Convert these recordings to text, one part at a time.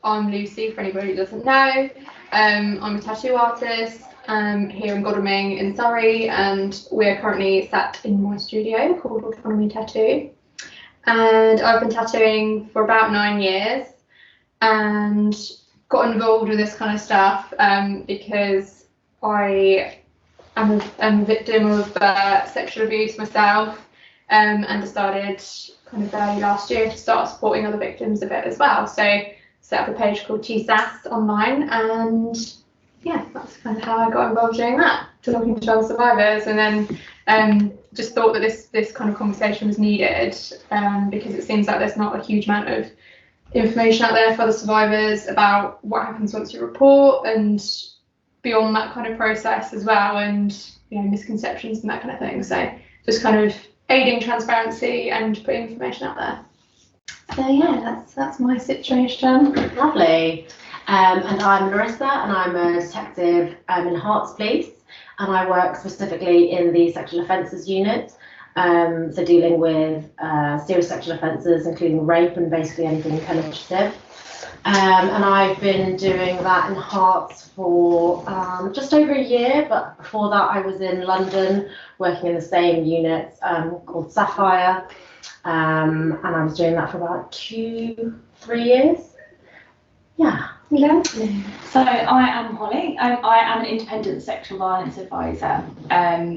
I'm Lucy, for anybody who doesn't know. I'm a tattoo artist here in Godalming in Surrey, and we're currently sat in my studio called Autonomy Tattoo. And I've been tattooing for about 9 years and got involved with this kind of stuff because I am a victim of sexual abuse myself, and decided kind of early last year to start supporting other victims of it as well. So set up a page called Tsass online, and yeah, that's kind of how I got involved doing that, talking to other survivors, and then just thought that this kind of conversation was needed because it seems like there's not a huge amount of information out there for the survivors about what happens once you report and beyond that kind of process as well, and misconceptions and that kind of thing. So just kind of aiding transparency and putting information out there. So yeah, that's my situation. Lovely. And I'm Larissa, and I'm a detective in Herts Police, and I work specifically in the sexual offences unit, so dealing with serious sexual offences, including rape and basically anything penetrative. And I've been doing that in Herts for just over a year, but before that I was in London working in the same unit called Sapphire, and I was doing that for about 2-3 years. Yeah. Lovely. So I am Holly. I am an independent sexual violence advisor.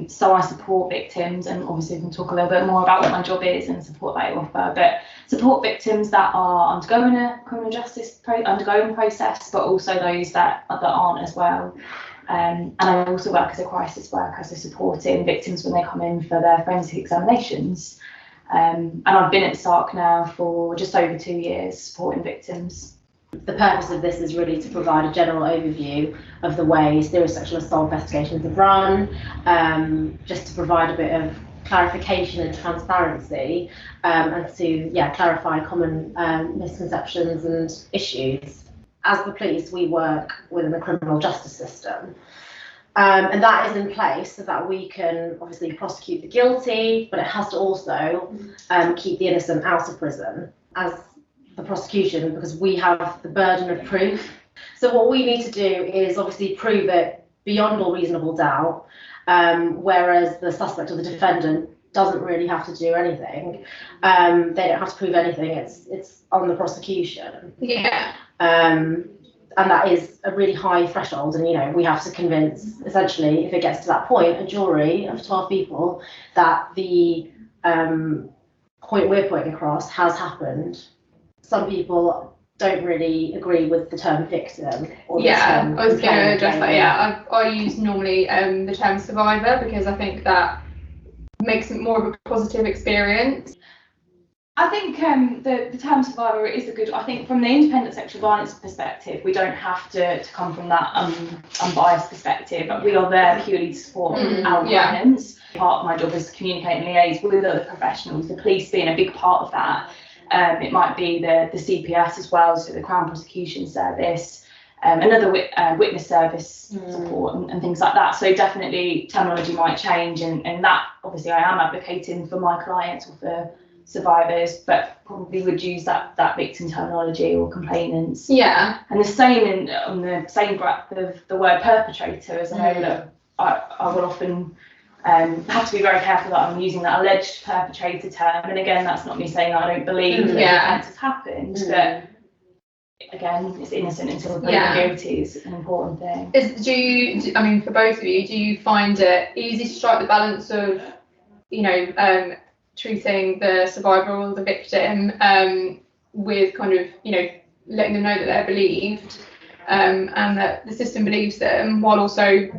So I support victims, and obviously we can talk a little bit more about what my job is and support that I offer. But support victims that are undergoing a criminal justice undergoing process, but also those that aren't as well. And I also work as a crisis worker, so supporting victims when they come in for their forensic examinations. And I've been at SARC now for just over 2 years, supporting victims. The purpose of this is really to provide a general overview of the way serious sexual assault investigations are run, just to provide a bit of clarification and transparency, and to clarify common misconceptions and issues. As the police, we work within the criminal justice system, and that is in place so that we can obviously prosecute the guilty, but it has to also keep the innocent out of prison as the prosecution, because we have the burden of proof. So what we need to do is obviously prove it beyond all reasonable doubt, whereas the suspect or the defendant doesn't really have to do anything. They don't have to prove anything. It's on the prosecution. Yeah. And that is a really high threshold, and we have to convince, essentially, if it gets to that point, a jury of 12 people that the point we're putting across has happened. Some people don't really agree with the term victim. Or yeah, the term I was going to address that. Yeah, I use normally the term survivor because I think that makes it more of a positive experience. I think the term survivor is a good. I think from the independent sexual violence perspective, we don't have to come from that unbiased perspective. But we are there purely to support our clients. Part of my job is to communicate and liaise with other professionals. The police being a big part of that. It might be the CPS as well, so the Crown Prosecution Service, another witness service support and things like that. So definitely terminology might change, and that obviously I am advocating for my clients or for survivors, but probably would use that victim terminology or complainants. Yeah. And the same on the same breadth of the word perpetrator, as I know that I will often have to be very careful that I'm using that alleged perpetrator term. And again, that's not me saying that I don't believe that the offence has happened, but again, it's innocent until proven guilty is an important thing. I mean, for both of you, do you find it easy to strike the balance of, treating the survivor or the victim with kind of, letting them know that they're believed and that the system believes them, while also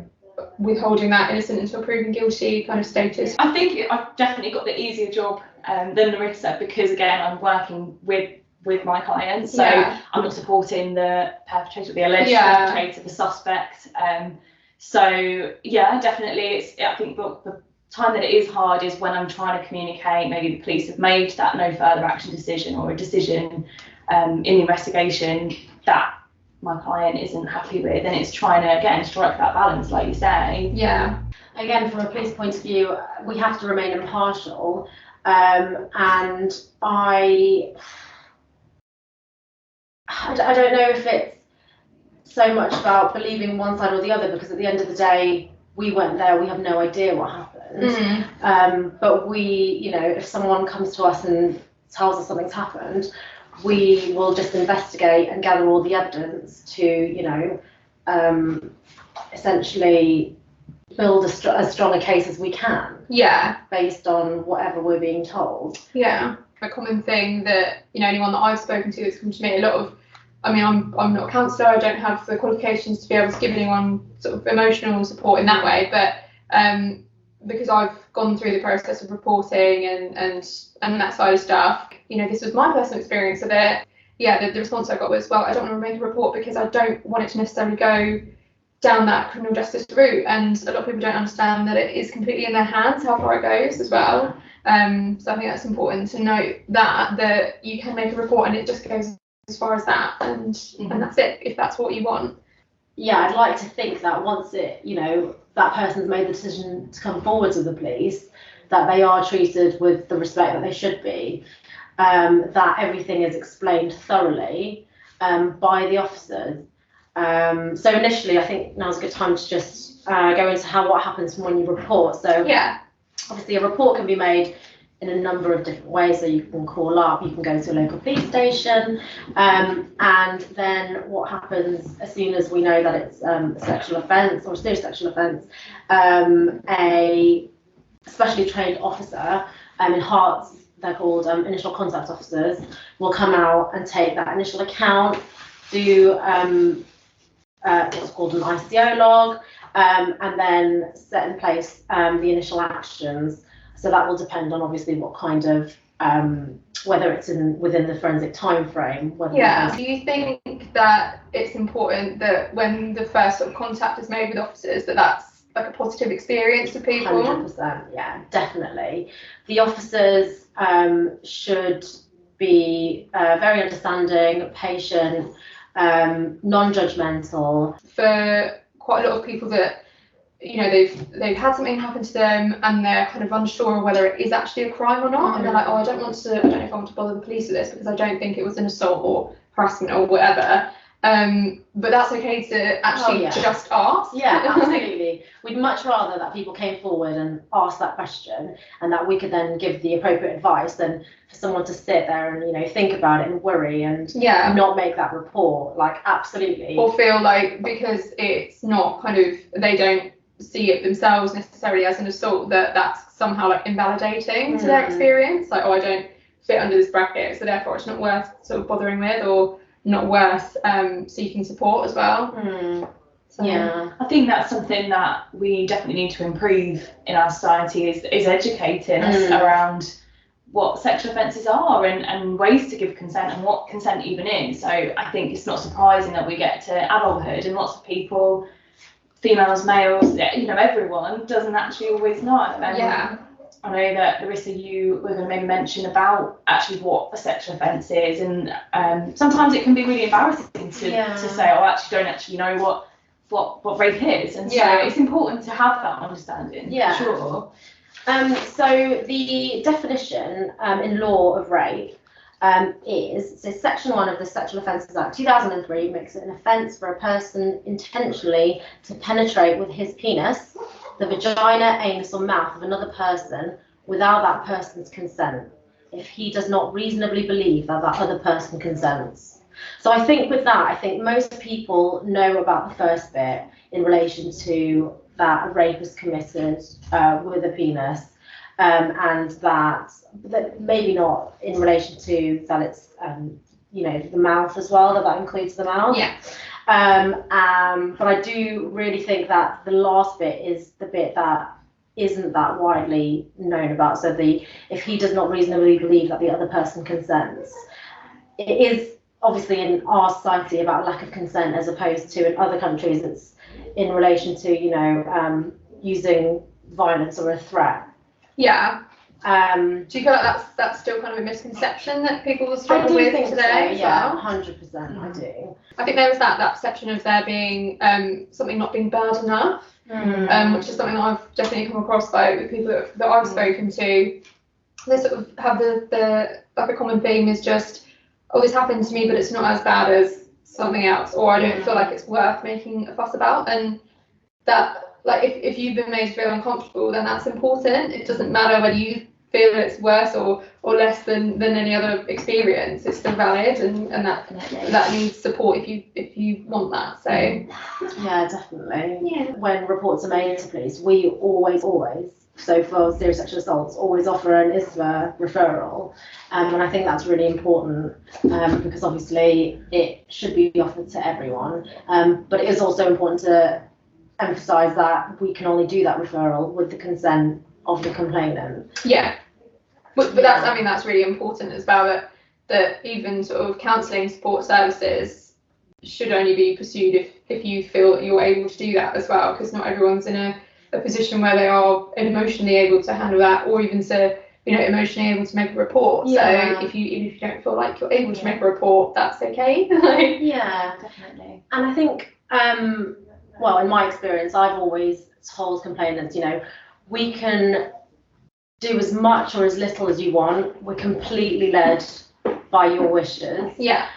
withholding that innocent until proven guilty kind of status? I think I've definitely got the easier job than Larissa, because again, I'm working with my clients, so I'm not supporting the perpetrator, the alleged perpetrator, the suspect. So yeah, definitely, I think the time that it is hard is when I'm trying to communicate. Maybe the police have made that no further action decision, or a decision in the investigation that my client isn't happy with, and it's trying to again strike that balance, like you say. Yeah. Again, from a police point of view, we have to remain impartial, and I don't know if it's so much about believing one side or the other, because at the end of the day, we weren't there, we have no idea what happened. But we, you know, if someone comes to us and tells us something's happened, we will just investigate and gather all the evidence to, you know, essentially build as strong a case as we can. Yeah. Based on whatever we're being told. Yeah. A common thing that, you know, anyone that I've spoken to that's come to me, a lot of, I mean, I'm not a counsellor, I don't have the qualifications to be able to give anyone sort of emotional support in that way, but because I've gone through the process of reporting and that side of stuff, you know, this was my personal experience of it. Yeah, the response I got was, well, I don't want to make a report because I don't want it to necessarily go down that criminal justice route, and a lot of people don't understand that it is completely in their hands how far it goes as well. So I think that's important to note that you can make a report and it just goes as far as that, and that's it if that's what you want. Yeah, I'd like to think that once it, you know, that person's made the decision to come forward to the police, that they are treated with the respect that they should be, that everything is explained thoroughly by the officers. So initially, I think now's a good time to just go into what happens when you report. So yeah, obviously a report can be made in a number of different ways. So you can call up, you can go to a local police station, and then what happens as soon as we know that it's a sexual offence or a serious sexual offence, a specially trained officer, in Herts, they're called initial contact officers, will come out and take that initial account, do what's called an ICO log, and then set in place the initial actions. So that will depend on obviously what kind of, whether it's within the forensic time frame. Yeah. Do you think that it's important that when the first sort of contact is made with officers, that's like a positive experience for people? 100%, yeah, definitely. The officers should be very understanding, patient, non-judgmental. For quite a lot of people that, you know, they've had something happen to them and they're kind of unsure whether it is actually a crime or not, and they're like, oh, I don't know if I want to bother the police with this because I don't think it was an assault or harassment or whatever. But that's okay to actually just ask. Yeah, absolutely. We'd much rather that people came forward and asked that question, and that we could then give the appropriate advice, than for someone to sit there and, you know, think about it and worry and not make that report. Like, absolutely. Or feel like because it's not kind of, they don't see it themselves necessarily as an assault, that's somehow like invalidating to their experience. Like, oh, I don't fit under this bracket, so therefore it's not worth sort of bothering with, or not worth seeking support as well. So, yeah, I think that's something that we definitely need to improve in our society, is educating us around what sexual offences are and ways to give consent and what consent even is. So I think it's not surprising that we get to adulthood and lots of people, females, males, you know, everyone doesn't actually always know. And I know that, Larissa, you were going to maybe mention about actually what a sexual offence is, and sometimes it can be really embarrassing to say, oh, I actually don't actually know what rape is, and so it's important to have that understanding. For sure. So the definition in law of rape is, so Section 1 of the Sexual Offences Act 2003 makes it an offence for a person intentionally to penetrate with his penis the vagina, anus or mouth of another person without that person's consent, if he does not reasonably believe that that other person consents. So I think with that, I think most people know about the first bit in relation to that a rape was committed with a penis, and that maybe not in relation to that it's you know, the mouth as well, that includes the mouth. But I do really think that the last bit is the bit that isn't that widely known about. So if he does not reasonably believe that the other person consents, it is obviously in our society about lack of consent, as opposed to in other countries it's in relation to, you know, using violence or a threat. Do you feel like that's still kind of a misconception that people will struggle with today? So, yeah, 100%. I do. I think there was that perception of there being something not being bad enough, which is something that I've definitely come across with people that I've spoken to. They sort of have the like a common theme is just, oh, this happened to me, but it's not as bad as something else, or I don't feel like it's worth making a fuss about. And that, like, if you've been made to feel uncomfortable, then that's important. It doesn't matter whether you feel it's worse or less than any other experience. It's still valid, and that needs support if you want that. So yeah, definitely. Yeah. When reports are made to police, we always, so for serious sexual assaults, always offer an ISVA referral, and I think that's really important, because obviously it should be offered to everyone, but it is also important to emphasise that we can only do that referral with the consent of the complainant. Yeah, but that's, I mean, that's really important as well, that even sort of counselling support services should only be pursued if you feel that you're able to do that as well, because not everyone's in a position where they are emotionally able to handle that, or even to, you know, emotionally able to make a report. Yeah. So if you don't feel like you're able to make a report, that's okay. Yeah, definitely. And I think, well, in my experience, I've always told complainants, you know, we can do as much or as little as you want. We're completely led by your wishes. Yeah.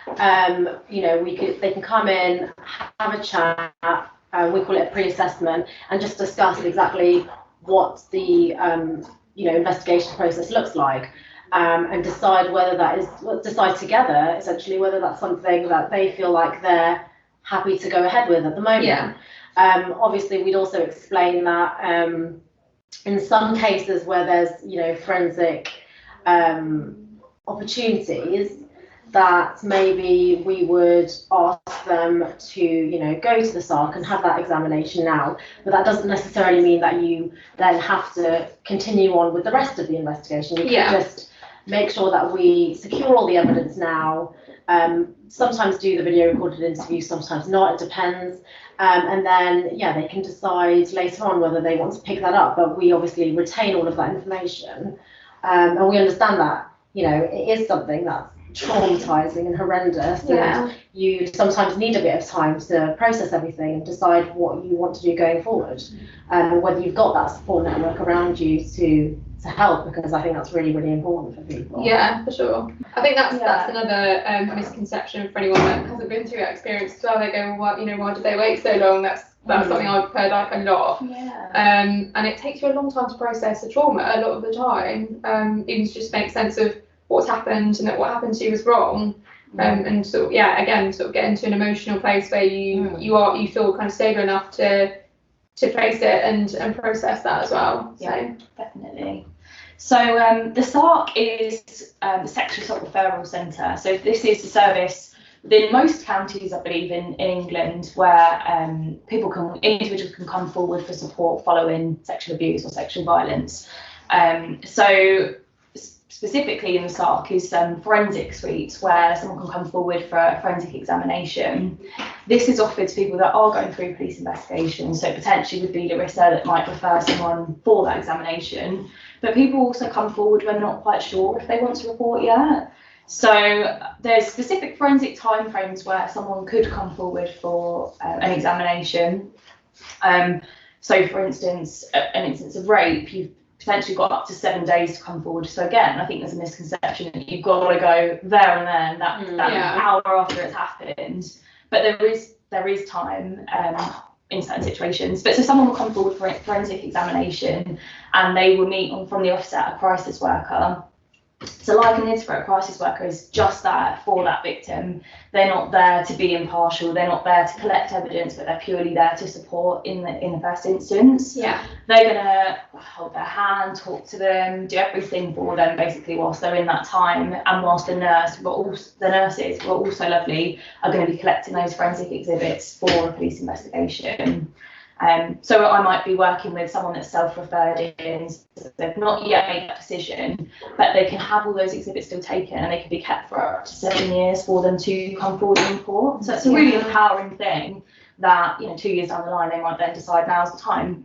You know, they can come in, have a chat. We call it a pre-assessment, and just discuss exactly what the investigation process looks like, and decide decide together essentially whether that's something that they feel like they're happy to go ahead with at the moment. Yeah. Obviously, we'd also explain that in some cases where there's, you know, forensic opportunities, that maybe we would ask them to, you know, go to the SARC and have that examination now, but that doesn't necessarily mean that you then have to continue on with the rest of the investigation. You can just make sure that we secure all the evidence now, sometimes do the video recorded interview, sometimes not, it depends, and then they can decide later on whether they want to pick that up, but we obviously retain all of that information, and we understand that, you know, it is something that's traumatizing and horrendous, and you sometimes need a bit of time to process everything and decide what you want to do going forward, and whether you've got that support network around you to help, because I think that's really, really important for people. Yeah, for sure. I think that's another misconception for anyone that hasn't been through that experience as well. They go, well, you know, why did they wait so long? That's something I've heard like a lot. Yeah. And it takes you a long time to process the trauma a lot of the time, even to just make sense of what's happened and that what happened to you was wrong, and sort of again sort of get into an emotional place where you feel kind of stable enough to face it and process that as well. Yeah, so definitely. So the SARC is the Sexual Assault Referral Centre. So this is a service within most counties, I believe, in England, where individuals can come forward for support following sexual abuse or sexual violence. So specifically in the SARC is forensic suites, where someone can come forward for a forensic examination. This is offered to people that are going through police investigations, so potentially would be Larissa that might refer someone for that examination. But people also come forward when they're not quite sure if they want to report yet. So there's specific forensic timeframes where someone could come forward for an examination. So for instance, an instance of rape, you've potentially got up to 7 days to come forward. So again, I think there's a misconception that you've got to go there and then, that hour after it's happened. But there is time in certain situations. But so someone will come forward for a forensic examination, and they will meet from the offset a crisis worker. So like an ISVA crisis worker is just there for that victim. They're not there to be impartial. They're not there to collect evidence, but they're purely there to support in the first instance. Yeah. They're gonna hold their hand, talk to them, do everything for them basically whilst they're in that time. And whilst the nurses, who are also lovely, are going to be collecting those forensic exhibits for a police investigation. So I might be working with someone that's self-referred in, so they've not yet made that decision, but they can have all those exhibits still taken, and they can be kept for up to 7 years for them to come forward and report. So it's a really empowering thing that, you know, 2 years down the line, they might then decide now's the time.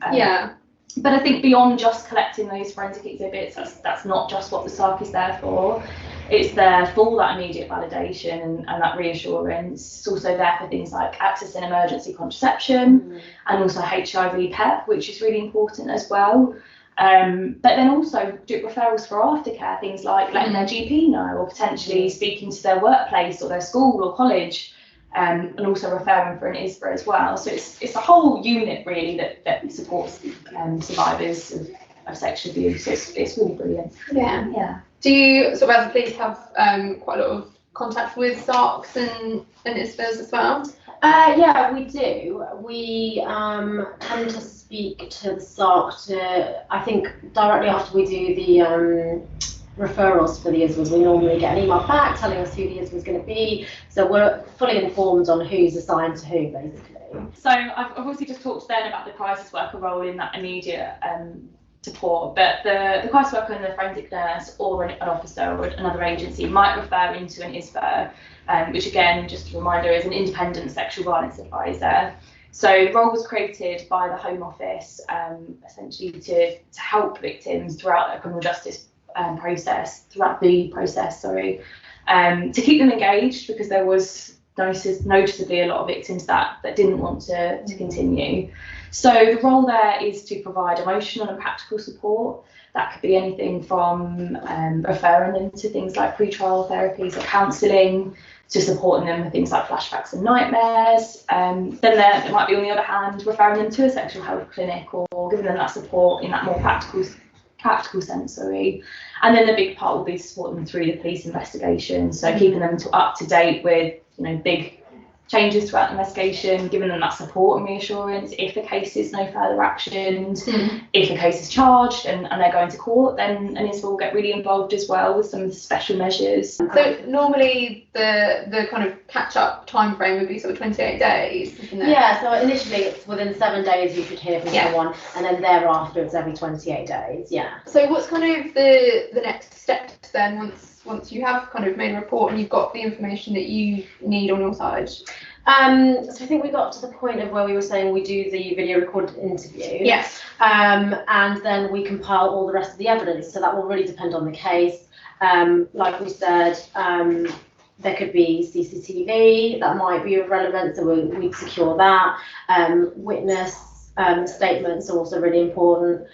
But I think beyond just collecting those forensic exhibits, that's not just what the SARC is there for. It's there for that immediate validation and that reassurance. It's also there for things like accessing emergency contraception and also HIV PEP, which is really important as well. But then also do referrals for aftercare, things like letting their GP know, or potentially speaking to their workplace or their school or college, and also referring for an ISVA as well. So it's a whole unit really that supports survivors of sexual abuse. It's really brilliant. Yeah. Do you sort of as a police have quite a lot of contact with SARCs and ISVAs as well? Yeah, we do. We tend to speak to the SARC I think directly after we do the referrals for the ISVAs, we normally get an email back telling us who the ISVA is going to be. So we're fully informed on who's assigned to who, basically. So I've obviously just talked then about the crisis worker role in that immediate support, but the crisis worker and the forensic nurse or an officer or another agency might refer into an ISVA, which again, just a reminder, is an independent sexual violence advisor. So the role was created by the Home Office essentially to help victims throughout the criminal justice process, to keep them engaged, because there was noticeably a lot of victims that didn't want to continue. So the role there is to provide emotional and practical support. That could be anything from referring them to things like pre-trial therapies or counselling, to supporting them with things like flashbacks and nightmares. Then there might be, on the other hand, referring them to a sexual health clinic or giving them that support in that more practical sense. And then the big part will be supporting them through the police investigation. So keeping them up to date with big changes throughout the investigation, giving them that support and reassurance. If the case is no further actions, if a case is charged and they're going to court, then an ISVA will get really involved as well with some of the special measures. So normally the kind of catch-up time frame would be sort of 28 days, isn't it? Yeah, so initially it's within 7 days you should hear from someone, and then thereafter it's every 28 days, So what's kind of the next steps then, once you have kind of made a report and you've got the information that you need on your side? So I think we got to the point of where we were saying we do the video recorded interview. Yes. And then we compile all the rest of the evidence. So that will really depend on the case. Like we said, there could be CCTV that might be of relevance, so we'd secure that. Witness statements are also really important.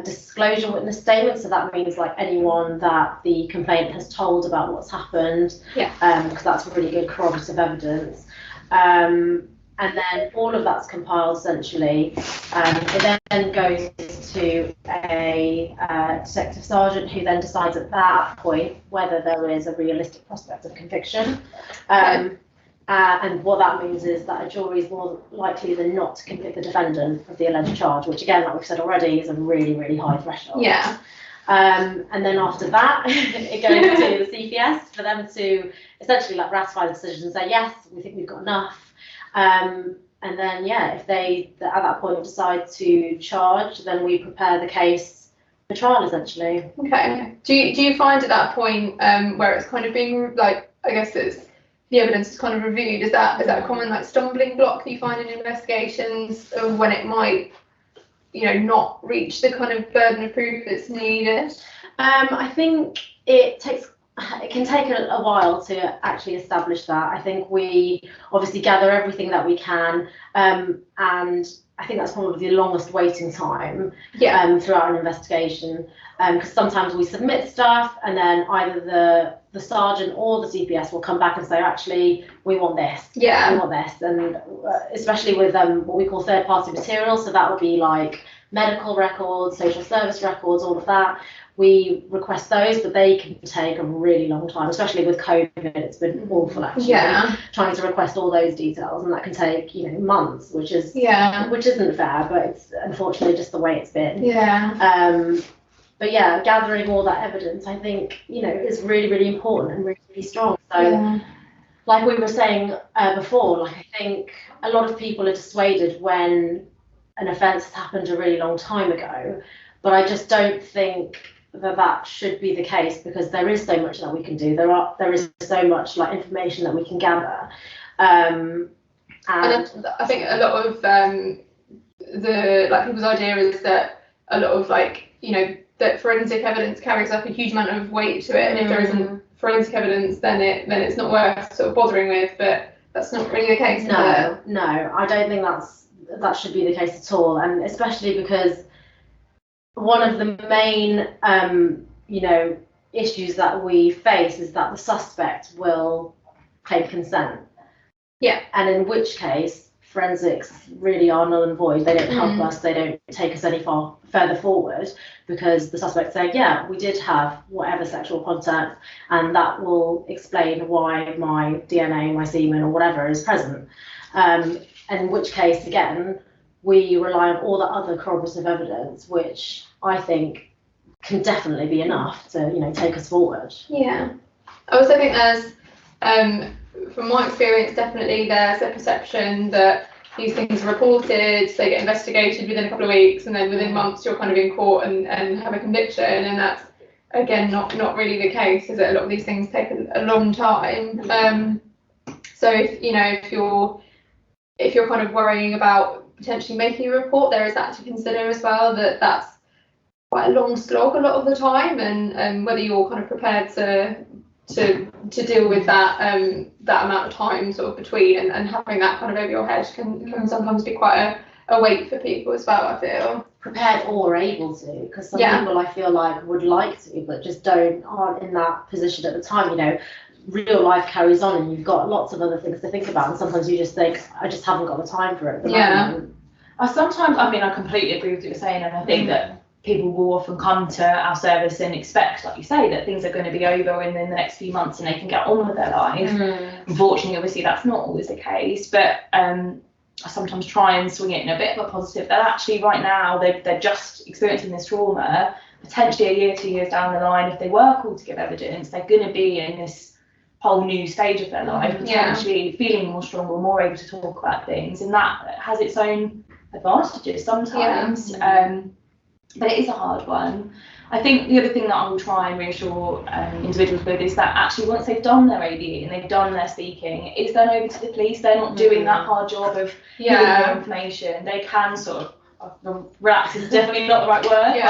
Disclosure witness statements, so that means like anyone that the complainant has told about what's happened, because that's really good corroborative evidence. And then all of that's compiled essentially. It then goes to a detective sergeant, who then decides at that point whether there is a realistic prospect of conviction. And what that means is that a jury is more likely than not to convict the defendant of the alleged charge, which again, like we've said already, is a really, really high threshold. And then after that, it goes to the CPS for them to essentially like ratify the decision and say, yes, we think we've got enough. And then, if they at that point decide to charge, then we prepare the case for trial essentially. Okay. Do you find at that point where it's kind of being like, I guess the evidence is kind of reviewed, is that a common like stumbling block that you find in investigations of when it might not reach the kind of burden of proof that's needed? I think it can take a while to actually establish that. I think we obviously gather everything that we can, and I think that's probably the longest waiting time throughout an investigation, because sometimes we submit stuff and then either the sergeant or the CPS will come back and say, actually, we want this. We want this. And especially with what we call third-party material, so that would be like medical records, social service records, all of that. We request those, but they can take a really long time, especially with COVID. It's been awful, actually. Trying to request all those details, and that can take months, which isn't fair, but it's unfortunately just the way it's been. But gathering all that evidence, I think is really, really important and really, really strong. So like we were saying before, like I think a lot of people are dissuaded when an offence has happened a really long time ago, but I just don't think that should be the case, because there is so much that we can do. There is so much like information that we can gather, and I think a lot of the like people's idea is that a lot of that forensic evidence carries up a huge amount of weight to it, and if there isn't forensic evidence, then it's not worth sort of bothering with. But that's not really the case. No, I don't think that should be the case at all, and especially because one of the main, issues that we face is that the suspect will claim consent. Yeah. And in which case, forensics really are null and void. They don't help us. They don't take us any further forward, because the suspect saying, yeah, we did have whatever sexual contact, and that will explain why my DNA, my semen, or whatever is present. And in which case, again, we rely on all the other corroborative evidence, which I think can definitely be enough to, take us forward. Yeah. I also think there's, from my experience, definitely there's a perception that these things are reported, they get investigated within a couple of weeks, and then within months you're kind of in court and have a conviction, and that's, again, not really the case, is that a lot of these things take a long time. So if you're kind of worrying about potentially making a report, there is that to consider as well, that's quite a long slog a lot of the time, and whether you're kind of prepared to deal with that amount of time sort of between, and having that kind of over your head can sometimes be quite a weight for people as well, I feel. Prepared or able to, because some people, I feel like, would like to, but just aren't in that position at the time. Real life carries on, and you've got lots of other things to think about, and sometimes you just think, I just haven't got the time for it at the moment. I completely agree with what you're saying, and I think that people will often come to our service and expect, like you say, that things are going to be over in the next few months and they can get on with their life. Unfortunately, obviously, that's not always the case, but I sometimes try and swing it in a bit of a positive, that actually right now they're just experiencing this trauma. Potentially a year, 2 years down the line, if they were called to give evidence, they're going to be in this whole new stage of their life, potentially feeling more stronger, more able to talk about things, and that has its own advantages sometimes. But it is a hard one. I think the other thing that I will try and reassure individuals with is that actually once they've done their ADE and they've done their speaking, it's then over to the police. They're not doing that hard job of giving you information. They can sort of, relax is definitely not the right word,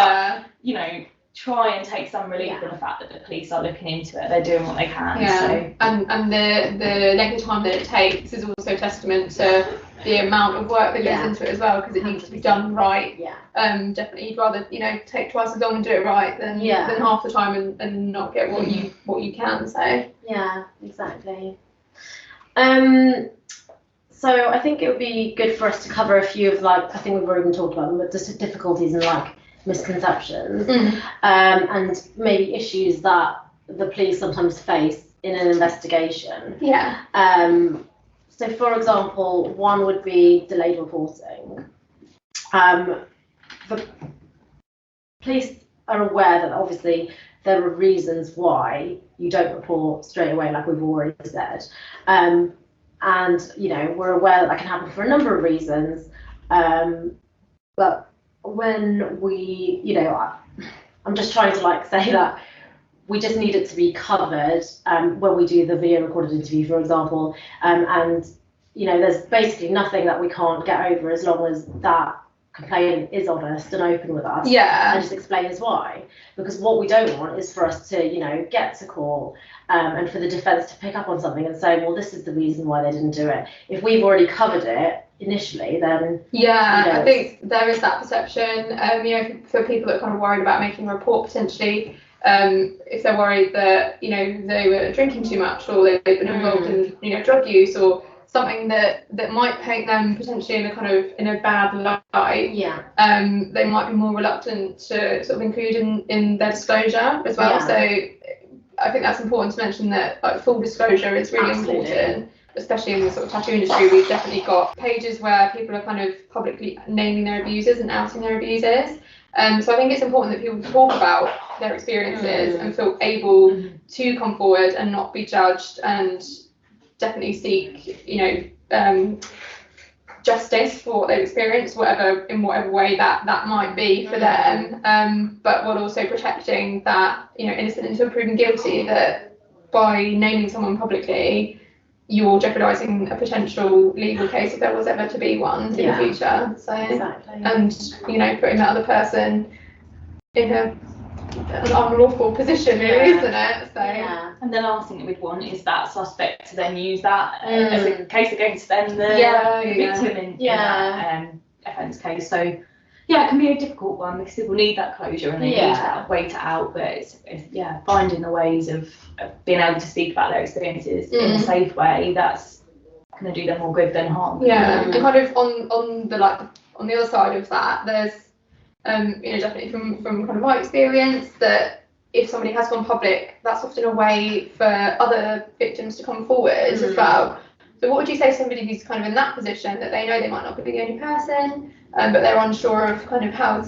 but try and take some relief in the fact that the police are looking into it. They're doing what they can. So. And the length of time that it takes is also testament to the amount of work that goes into it as well, because it needs to be done right. Definitely, you'd rather take twice as long and do it right than half the time and not get what you can say. Yeah, exactly. So I think it would be good for us to cover a few of, I think we've already talked about them, but just difficulties and misconceptions, and maybe issues that the police sometimes face in an investigation. So for example, one would be delayed reporting. The police are aware that obviously there are reasons why you don't report straight away, like we've already said, and we're aware that can happen for a number of reasons, but when we, I'm just trying to say that we just need it to be covered when we do the video recorded interview, for example, and there's basically nothing that we can't get over as long as that complainant is honest and open with us and just explains why. Because what we don't want is for us to get to court and for the defence to pick up on something and say, well, this is the reason why they didn't do it. If we've already covered it initially, then I think there is that perception, for people that are kind of worried about making a report potentially, if they're worried that they were drinking too much, or they've been involved in drug use, or something that might paint them potentially in a bad light, they might be more reluctant to sort of include in their disclosure as well. So I think that's important to mention, that full disclosure is really important. Especially in the sort of tattoo industry, we've definitely got pages where people are kind of publicly naming their abusers and outing their abusers. So I think it's important that people talk about their experiences and feel able to come forward and not be judged, and definitely seek, justice for what they've experienced, in whatever way that might be for them. But while also protecting that, innocent until proven guilty, that by naming someone publicly, you're jeopardising a potential legal case if there was ever to be one in the future. So and putting that other person in an unlawful position, really, isn't it? So and the last thing that we'd want is that suspect to then use that as a case against them, the victim in that offence case. So Yeah, it can be a difficult one because people need that closure and they need that way to out. But it's finding the ways of being able to speak about their experiences in a safe way that's going to do them more good than harm. Yeah, and kind of on the other side of that, there's definitely from kind of my experience that if somebody has gone public, that's often a way for other victims to come forward as well. So what would you say to somebody who's kind of in that position, that they know they might not be the only person, but they're unsure of kind of how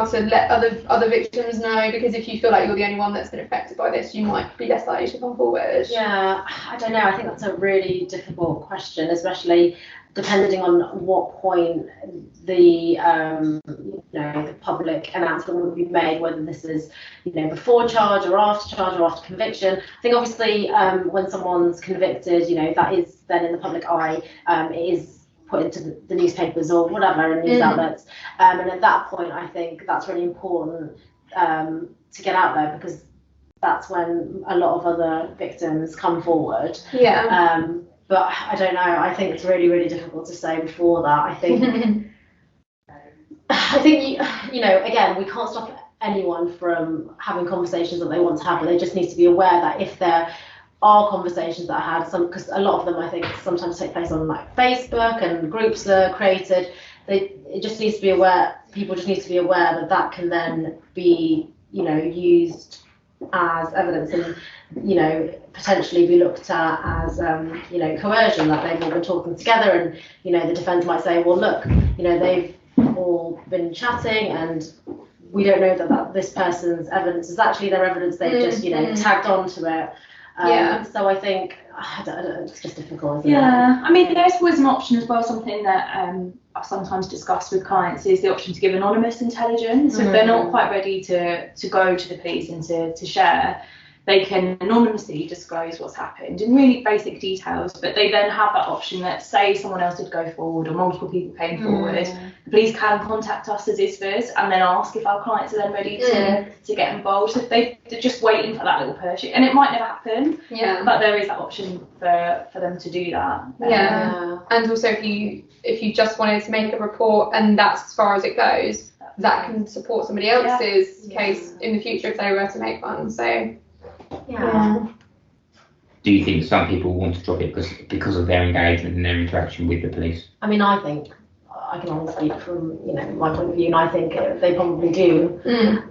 to let other victims know? Because if you feel like you're the only one that's been affected by this, you might be less likely to come forward. Yeah, I don't know. I think that's a really difficult question, especially depending on what point the the public announcement would be made, whether this is before charge or after conviction. I think obviously when someone's convicted, that is then in the public eye. It is put into the newspapers or whatever and news outlets, and at that point I think that's really important to get out there, because that's when a lot of other victims come forward. But I don't know, I think it's really, really difficult to say before that. I think again, we can't stop anyone from having conversations that they want to have, but they just need to be aware that if there are conversations that are had, because a lot of them I think sometimes take place on like Facebook and groups are created, it just needs to be aware, people just need to be aware that that can then be used as evidence and potentially be looked at as coercion, that they've all been talking together, and the defence might say, well look, they've all been chatting and we don't know that this person's evidence is actually their evidence, they've just tagged onto it. So I think it's just difficult, isn't it? I mean, there's always an option as well. Something that I've sometimes discussed with clients is the option to give anonymous intelligence. So if they're not quite ready to go to the police and to share, they can anonymously disclose what's happened in really basic details, but they then have that option that, say someone else did go forward or multiple people came forward, the police can contact us as ISVAs and then ask if our clients are then ready to get involved. So if they're just waiting for that little push, and it might never happen, but there is that option for them to do that. And also if you just wanted to make a report and that's as far as it goes, that can support somebody else's case in the future if they were to make one. So do you think some people want to drop it because of their engagement and their interaction with the police? I mean, I think I can only speak from my point of view, and I think they probably do.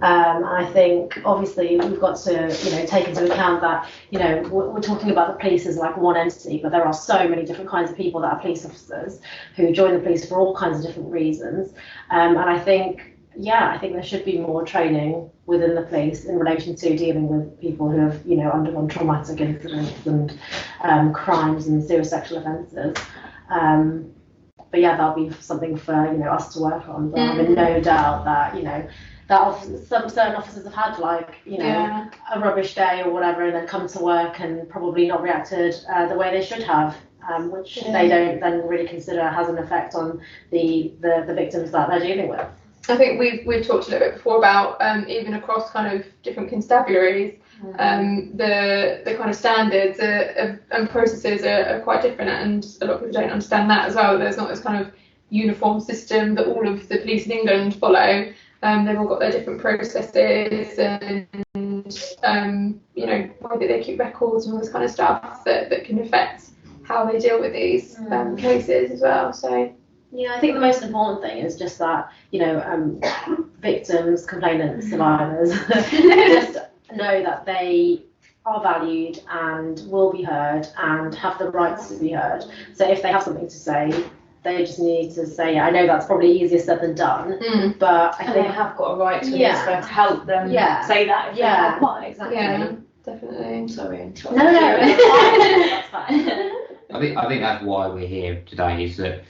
I think obviously we've got to take into account that we're talking about the police as like one entity, but there are so many different kinds of people that are police officers who join the police for all kinds of different reasons, and I think there should be more training within the police in relation to dealing with people who have undergone traumatic incidents and crimes and serious sexual offences. But that'll be something for us to work on. But I have no doubt that some certain officers have had a rubbish day or whatever, and then come to work and probably not reacted the way they should have, which they don't then really consider has an effect on the victims that they're dealing with. I think we've talked a little bit before about even across kind of different constabularies, the kind of standards and processes are quite different, and a lot of people don't understand that as well. There's not this kind of uniform system that all of the police in England follow. They've all got their different processes and why do they keep records and all this kind of stuff that can affect how they deal with these cases as well. So. I think the most important thing is just that, victims, complainants, survivors just know that they are valued and will be heard and have the rights to be heard. So if they have something to say, they just need to say it. I know that's probably easier said than done, but I think they have got a right to to help them say that if they have one. Exactly. Yeah, definitely. Sorry. No, that's fine. I think that's why we're here today, is that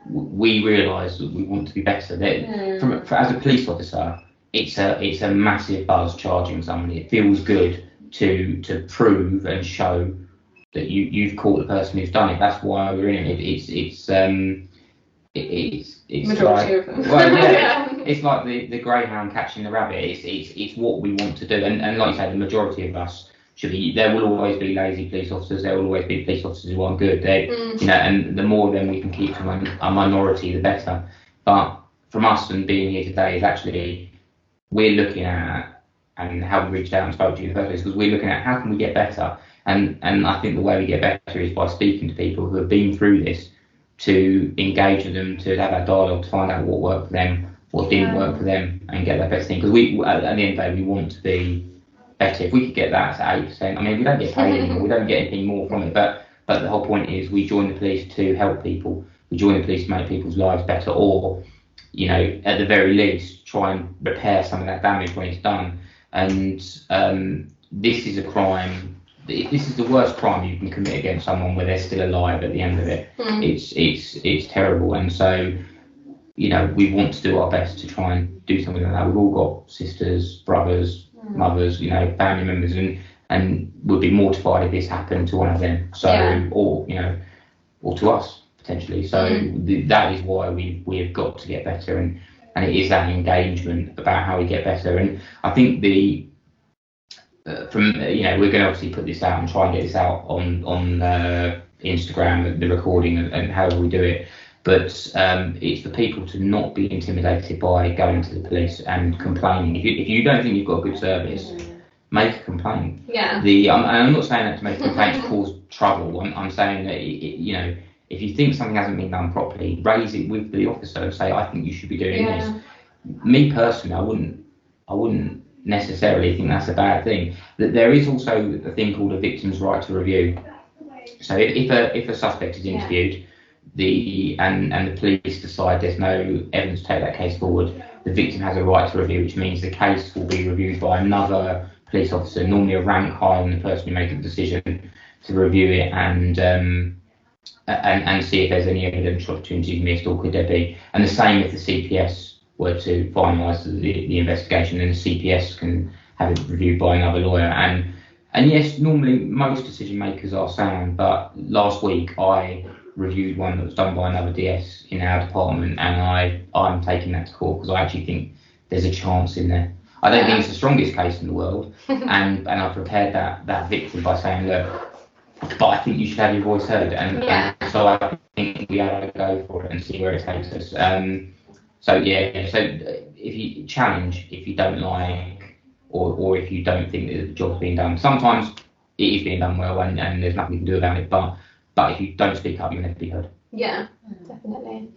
we realise that we want to be better. That as a police officer, it's a massive buzz charging somebody. It feels good to prove and show that you've caught the person who's done it. That's why we're in it. It's majority like, of them. It's like the greyhound catching the rabbit. It's what we want to do, and like you say, the majority of us should be. There will always be lazy police officers. There will always be police officers who aren't good. And the more of them we can keep to a minority, the better. But from us and being here today is actually we're looking at, and how we reached out and spoke to you in the first place, because we're looking at how can we get better. And I think the way we get better is by speaking to people who have been through this, to engage with them, to have that dialogue, to find out what worked for them, what didn't work for them, and get that best thing. Because we, at the end of the day, we want to be better. If we could get that to 8%, I mean, we don't get paid anymore, we don't get anything more from it, but the whole point is we join the police to help people. We join the police to make people's lives better, or, you know, at the very least, try and repair some of that damage when it's done. And this is a crime. This is the worst crime you can commit against someone where they're still alive at the end of it. It's terrible, and so, you know, we want to do our best to try and do something like that. We've all got sisters, brothers, mothers, you know, family members, and we'd be mortified if this happened to one of them. So, or, you know, or to us potentially. So that is why we have got to get better, and it is that engagement about how we get better. And I think from, you know, we're going to obviously put this out and try and get this out on Instagram, the recording, and however we do it. But it's for people to not be intimidated by going to the police and complaining. If you don't think you've got a good service, make a complaint. Yeah. I'm not saying that to make a complaint to cause trouble. I'm saying that, you know, if you think something hasn't been done properly, raise it with the officer and say, I think you should be doing this. Me personally, I wouldn't necessarily think that's a bad thing. That there is also a thing called a victim's right to review. So if a suspect is interviewed, and the police decide there's no evidence to take that case forward, the victim has a right to review, which means the case will be reviewed by another police officer, normally a rank higher than the person who makes the decision, to review it and see if there's any evidential opportunities missed, or could there be. And the same if the CPS were to finalise the investigation, then the CPS can have it reviewed by another lawyer. And yes, normally most decision makers are sound, but last week I reviewed one that was done by another DS in our department, and I'm taking that to court because I actually think there's a chance in there. I don't think it's the strongest case in the world, and I prepared that victim by saying, look, but I think you should have your voice heard, and so I think we ought to go for it and see where it takes us. So if you challenge, if you don't like, or if you don't think that the job's being done, sometimes it is being done well, and there's nothing you can do about it, but if you don't speak up, you'll never be heard. Yeah, definitely.